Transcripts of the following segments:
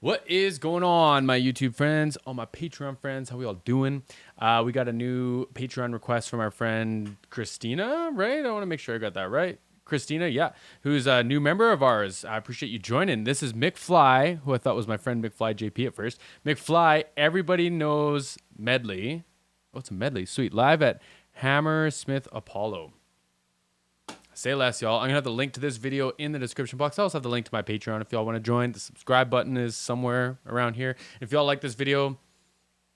What is going on, my YouTube friends, all my Patreon friends? How we all doing? We got a new Patreon request from our friend Christina, right? I want to make sure I got that right. Christina, yeah, who's a new member of ours. I appreciate you joining. This is McFly, who I thought was my friend McFly JP at first. McFly, everybody knows Medley. Oh, it's a medley. Sweet. Live at Hammersmith Apollo. Say less, y'all. I'm going to have the link to this video in the description box. I also have the link to my Patreon if y'all want to join. The subscribe button is somewhere around here. If y'all like this video,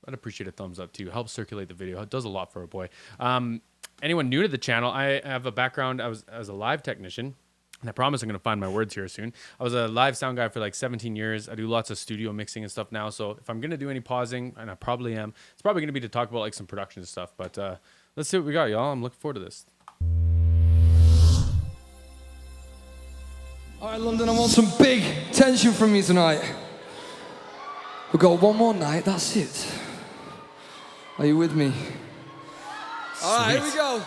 I'd appreciate a thumbs up too. Helps circulate the video. It does a lot for a boy. Anyone new to the channel, I have a background. I was a live technician. And I promise I'm going to find my words here soon. I was a live sound guy for like 17 years. I do lots of studio mixing and stuff now. So if I'm going to do any pausing, and I probably am, it's probably going to be to talk about like some production and stuff. But let's see what we got, y'all. I'm looking forward to this. All right, London, I want some big tension from you tonight. We've got one more night, that's it. Are you with me? All right, here we go.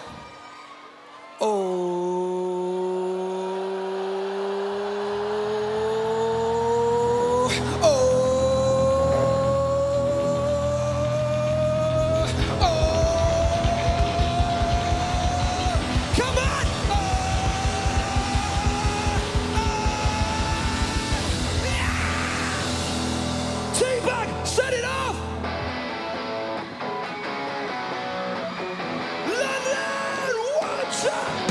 Set it off! London, watch out!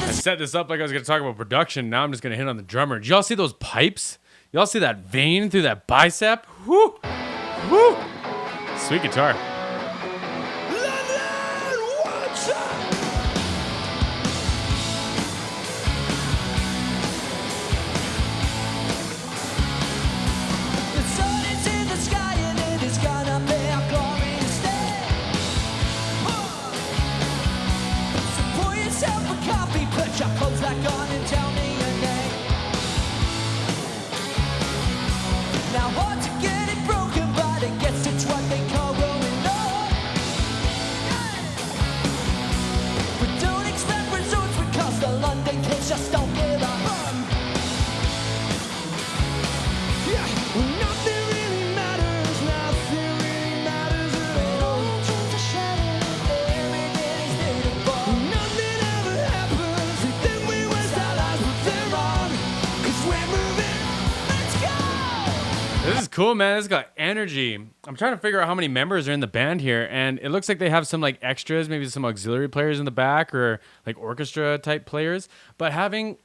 I set this up like I was going to talk about production. Now I'm just going to hit on the drummer. Did y'all see those pipes? Y'all see that vein through that bicep? Woo! Woo! Sweet guitar. London, watch out! Just don't give up. Yeah, nothing really matters. Nothing really matters at all. Nothing ever happens. We think we waste our lives, but they're wrong. 'Cause we're moving. Let's go. This is cool, man. This got energy. I'm trying to figure out how many members are in the band here, and it looks like they have some like extras, maybe some auxiliary players in the back or like orchestra type players. But having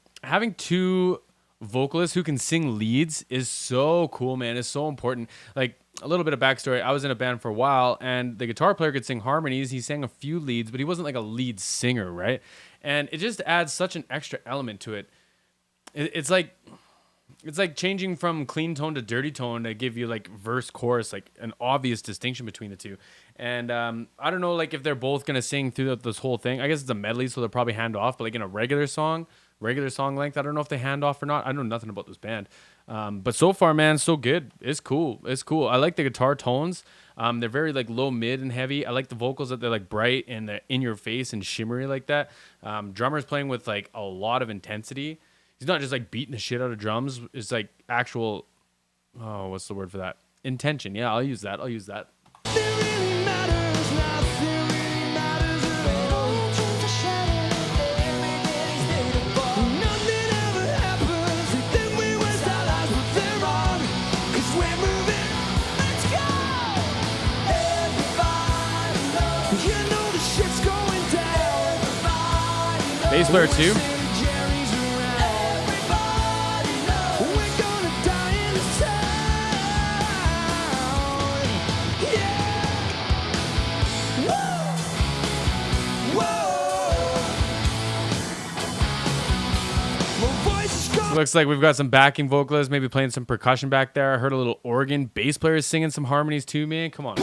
two vocalists who can sing leads is so cool, man. It's so important. Like a little bit of backstory. I was in a band for a while, and the guitar player could sing harmonies. He sang a few leads, but he wasn't like a lead singer, right? And it just adds such an extra element to it. It's like changing from clean tone to dirty tone to give you like verse chorus, like an obvious distinction between the two. And I don't know, like if they're both gonna sing through this whole thing. I guess it's a medley, so they'll probably hand off. But like in a regular song length, I don't know if they hand off or not. I know nothing about this band. But so far, man, so good. It's cool. I like the guitar tones. They're very like low, mid, and heavy. I like the vocals that they're like bright and they're in your face and shimmery like that. Drummer's playing with like a lot of intensity. He's not just like beating the shit out of drums. It's like actual, what's the word for that? Intention. Yeah, I'll use that. Bass player too. Looks like we've got some backing vocalists, maybe playing some percussion back there. I heard a little organ. Bass players singing some harmonies too, man. Come on.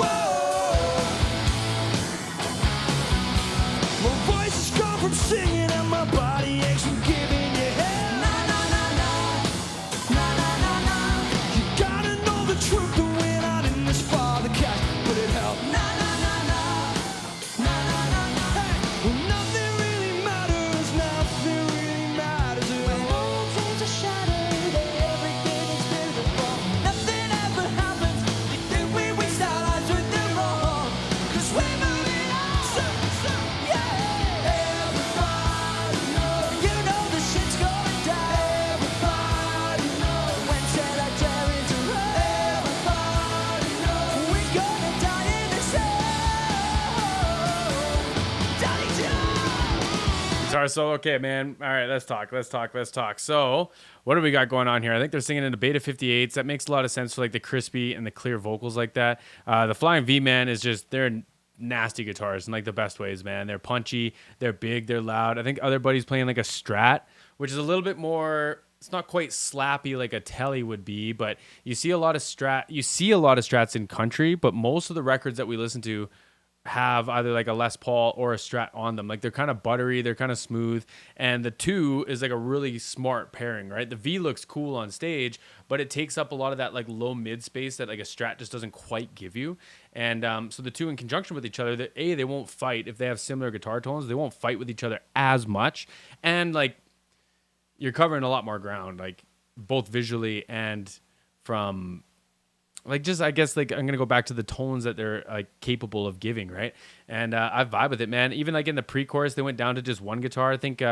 From singing and my body aches from giving you hell. Na na na na, na na na na. You gotta know the truth and we're not in this for the cash, but it helped. Na na na na, na na na na. Hey, Nothing really matters, nothing really matters. When all things are shattered, everything is beautiful. Nothing ever happens, you think we waste our lives with the wrong. 'Cause we're moving on, yeah. Everybody knows, you know the shit's going down. Everybody knows, when cemeteries are run. Everybody knows, we're gonna die in the sun. Guitar solo. Okay, man. All right, let's talk. So, what do we got going on here? I think they're singing into Beta 58s. That makes a lot of sense for like the crispy and the clear vocals like that. The Flying V, man, is just, they're nasty guitars in like the best ways, man. They're punchy, they're big, they're loud. I think other buddies playing like a Strat, which is a little bit more, it's not quite slappy like a Telly would be, but you see a lot of Strats in country, but most of the records that we listen to have either like a Les Paul or a Strat on them. Like they're kind of buttery, they're kind of smooth, and the two is like a really smart pairing, right? The V looks cool on stage, but it takes up a lot of that like low mid space that like a Strat just doesn't quite give you. And so the two in conjunction with each other, they won't fight if they have similar guitar tones. They won't fight with each other as much, and like you're covering a lot more ground, like both visually and from. Like just, I guess, like I'm gonna go back to the tones that they're like capable of giving, right? And I vibe with it, man. Even like in the pre-chorus, they went down to just one guitar. I think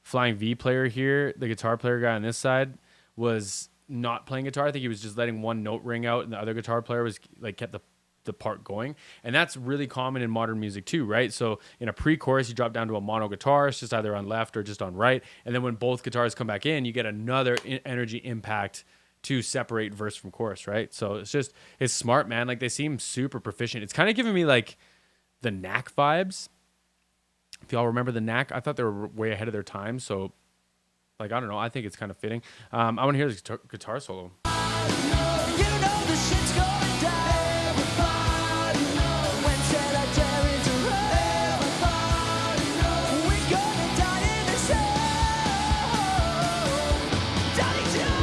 Flying V player here, the guitar player guy on this side, was not playing guitar. I think he was just letting one note ring out, and the other guitar player was like kept the part going. And that's really common in modern music too, right? So in a pre-chorus, you drop down to a mono guitar. It's just either on left or just on right. And then when both guitars come back in, you get another energy impact to separate verse from chorus, right? So it's smart, man. Like they seem super proficient. It's kind of giving me like the Knack vibes. If y'all remember the Knack, I thought they were way ahead of their time. So like, I don't know. I think it's kind of fitting. I want to hear this guitar solo. You know the shit's going down. Everybody knows, when cemeteries are run. Everybody knows, we're gonna die in the sun. Daddy Joe.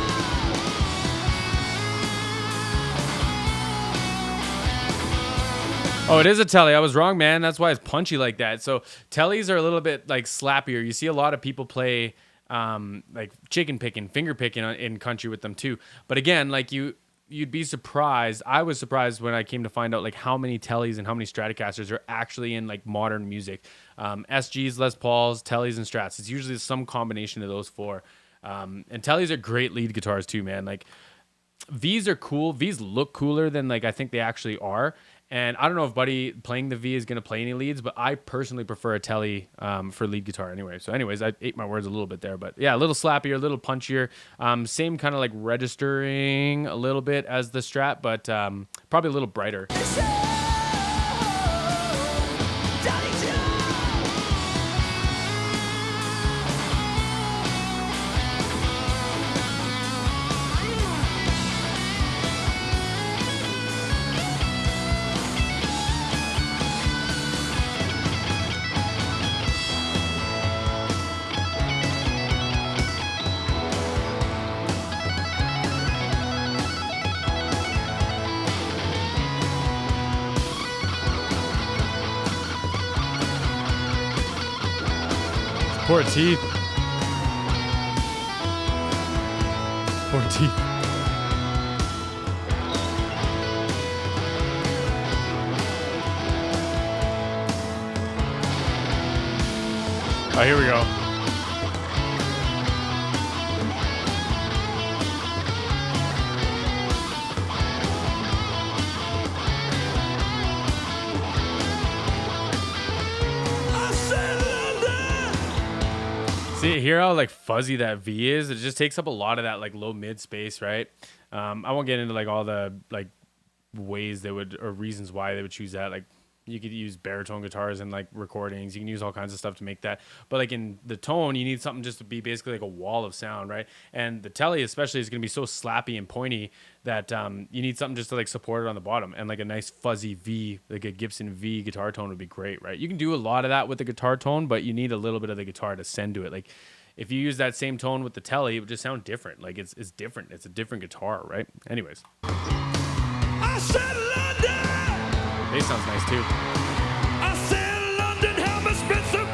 Oh, it is a Telly. I was wrong, man. That's why it's punchy like that. So Tellys are a little bit like slappier. You see a lot of people play like chicken picking, finger picking in country with them too. But again, like you'd be surprised. I was surprised when I came to find out like how many Tellys and how many Stratocasters are actually in like modern music. SGs, Les Pauls, Tellys, and Strats. It's usually some combination of those four. And Tellys are great lead guitars too, man. Like Vs are cool. Vs look cooler than like I think they actually are. And I don't know if Buddy playing the V is going to play any leads, but I personally prefer a Telly for lead guitar anyway. So anyways, I ate my words a little bit there. But yeah, a little slappier, a little punchier. Same kind of like registering a little bit as the Strat, but probably a little brighter. Poor teeth. Poor teeth. Oh, here we go. See, hear how like fuzzy that V is? It just takes up a lot of that like low mid space, right? I won't get into like all the like ways they would or reasons why they would choose that. Like you could use baritone guitars and like recordings. You can use all kinds of stuff to make that. But like in the tone, you need something just to be basically like a wall of sound, right? And the Telly especially is going to be so slappy and pointy that you need something just to like support it on the bottom. And like a nice fuzzy V, like a Gibson V guitar tone would be great, right? You can do a lot of that with the guitar tone, but you need a little bit of the guitar to send to it. Like if you use that same tone with the Telly, it would just sound different. Like it's different. It's a different guitar, right? Anyways. I said London. Bass sounds nice too. I said London, Hammersmith,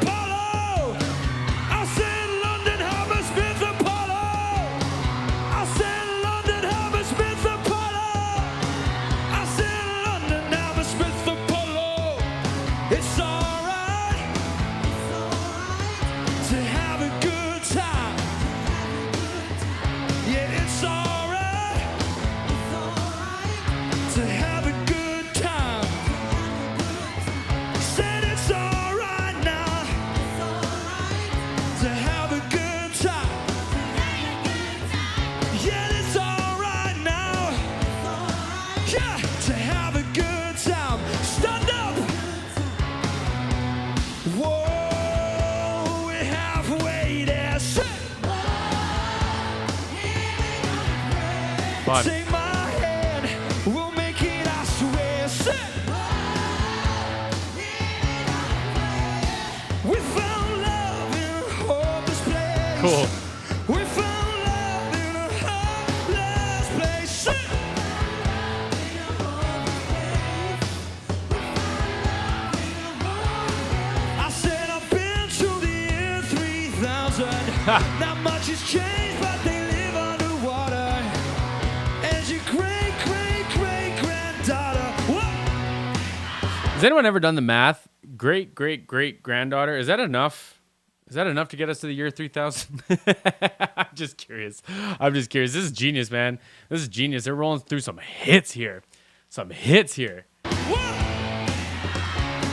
fun. Take my hand, we'll make it, I swear. Say, we found love in a hopeless place. Cool. We found love in a hopeless place. Say, I said I've been to the year 3000. Not much has changed, but they live underwater. And your great-great-great-granddaughter. What? Has anyone ever done the math? Great-great-great-granddaughter. Is that enough? Is that enough to get us to the year 3000? I'm just curious. This is genius, man. This is genius. They're rolling through some hits here. What?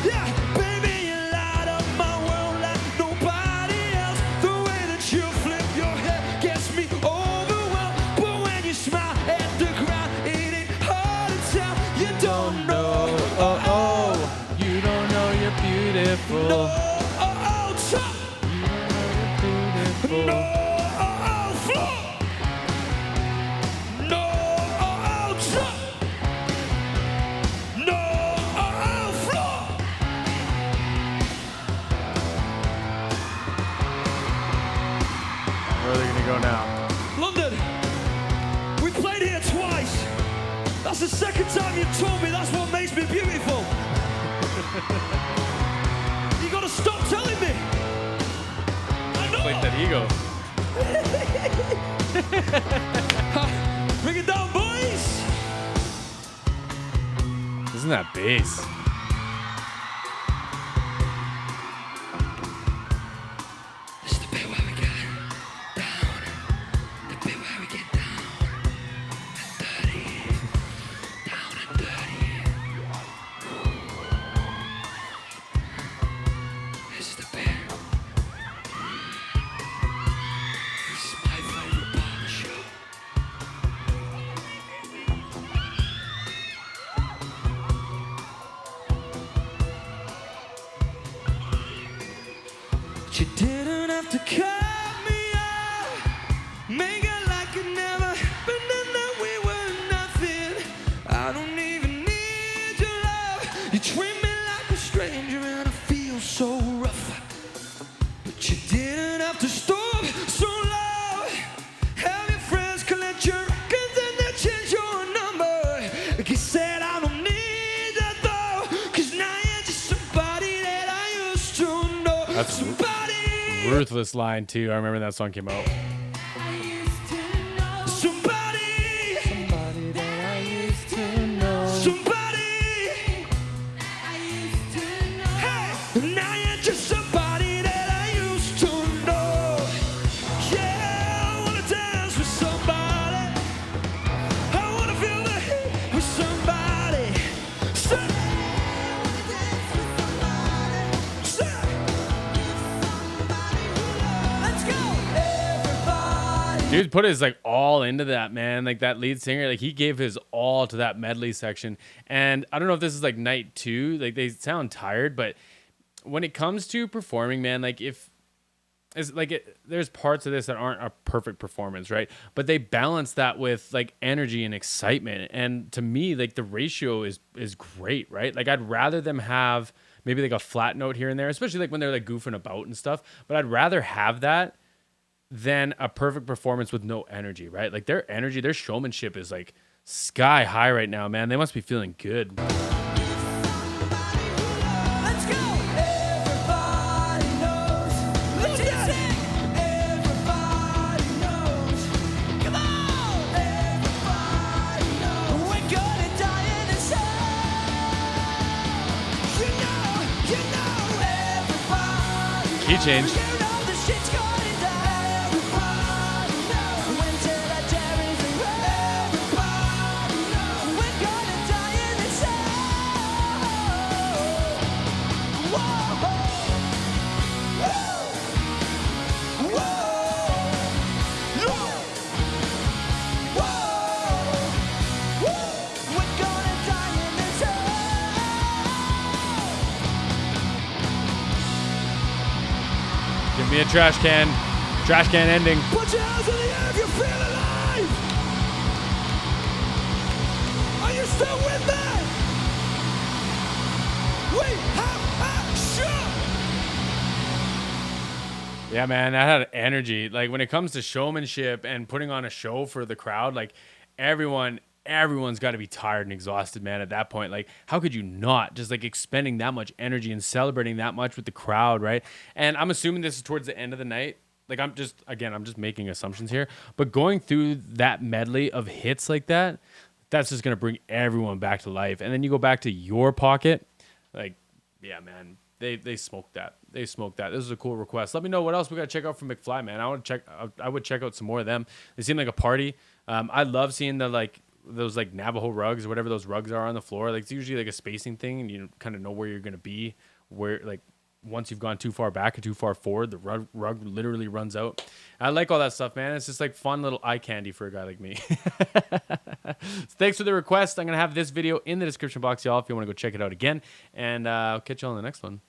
Yeah, baby, you light up my world like nobody else. The way that you flip your head gets me overwhelmed. But when you smile at the ground, it ain't hard to tell. You don't know. You don't know you're beautiful. No, top. Beautiful. No, floor. No, top. No, floor. Where are they gonna go now? London, we played here twice. That's the second time you told me that's what makes me beautiful. You gotta stop telling me. I know. Like that ego. Bring it down, boys. Isn't that bass? This is the bit where we get down. The bit where we get down and dirty. Down and dirty. This is the bit. This is my favorite part of the show. But you didn't have to cut me off. Make it like it never happened and that we were nothing. I don't even need your love. You treat me like a stranger and I feel so rough. But you didn't have to stop so low. Have your friends collect your records and they'll change your number. Like you said, I don't need that though. Cause now you're just somebody that I used to know. That's Somebody Ruthless line too. I remember that song came out. Somebody that I used to know. Hey, now you're just somebody that I used to know. Yeah, I wanna dance with somebody. I wanna feel the heat with somebody. Let's go. Everybody. Dude put his like all into that, man. Like that lead singer, like he gave his all to that medley section. And I don't know if this is like night 2. Like they sound tired, but when it comes to performing, man, like if it's like there's parts of this that aren't a perfect performance, right? But they balance that with like energy and excitement. And to me, like the ratio is great, right? Like I'd rather them have maybe like a flat note here and there, especially like when they're like goofing about and stuff. But I'd rather have that than a perfect performance with no energy, right? Like their energy, their showmanship is like sky high right now, man. They must be feeling good. Let's go. Everybody knows. Let's sing. Everybody knows. Come on. Everybody knows. We're gonna die in the sun. You know, everybody knows. Key change. You know the shit's going down. Everybody knows. When till that there is a everybody knows. We're gonna die in the sun. Whoa. Whoa. Whoa. Whoa. We're gonna die in the sun. Give me a trash can ending. Put your hands in the air if you feel alive. Still with me? We have action! Yeah, man, that had energy. Like when it comes to showmanship and putting on a show for the crowd, like everyone's got to be tired and exhausted, man, at that point. Like how could you not just like expending that much energy and celebrating that much with the crowd, right? And I'm assuming this is towards the end of the night. Like I'm just making assumptions here, but going through that medley of hits like that, that's just going to bring everyone back to life. And then you go back to Your Pocket, like, yeah, man, they smoked that. They smoked that. This is a cool request. Let me know what else we got to check out from McFly, man. I would check out some more of them. They seem like a party. I love seeing those like Navajo rugs or whatever those rugs are on the floor. Like it's usually like a spacing thing, and you kind of know where you're going to be, where like once you've gone too far back or too far forward, the rug literally runs out. I like all that stuff, man. It's just like fun little eye candy for a guy like me. Thanks for the request. I'm going to have this video in the description box, y'all, if you want to go check it out again. And I'll catch you on the next one.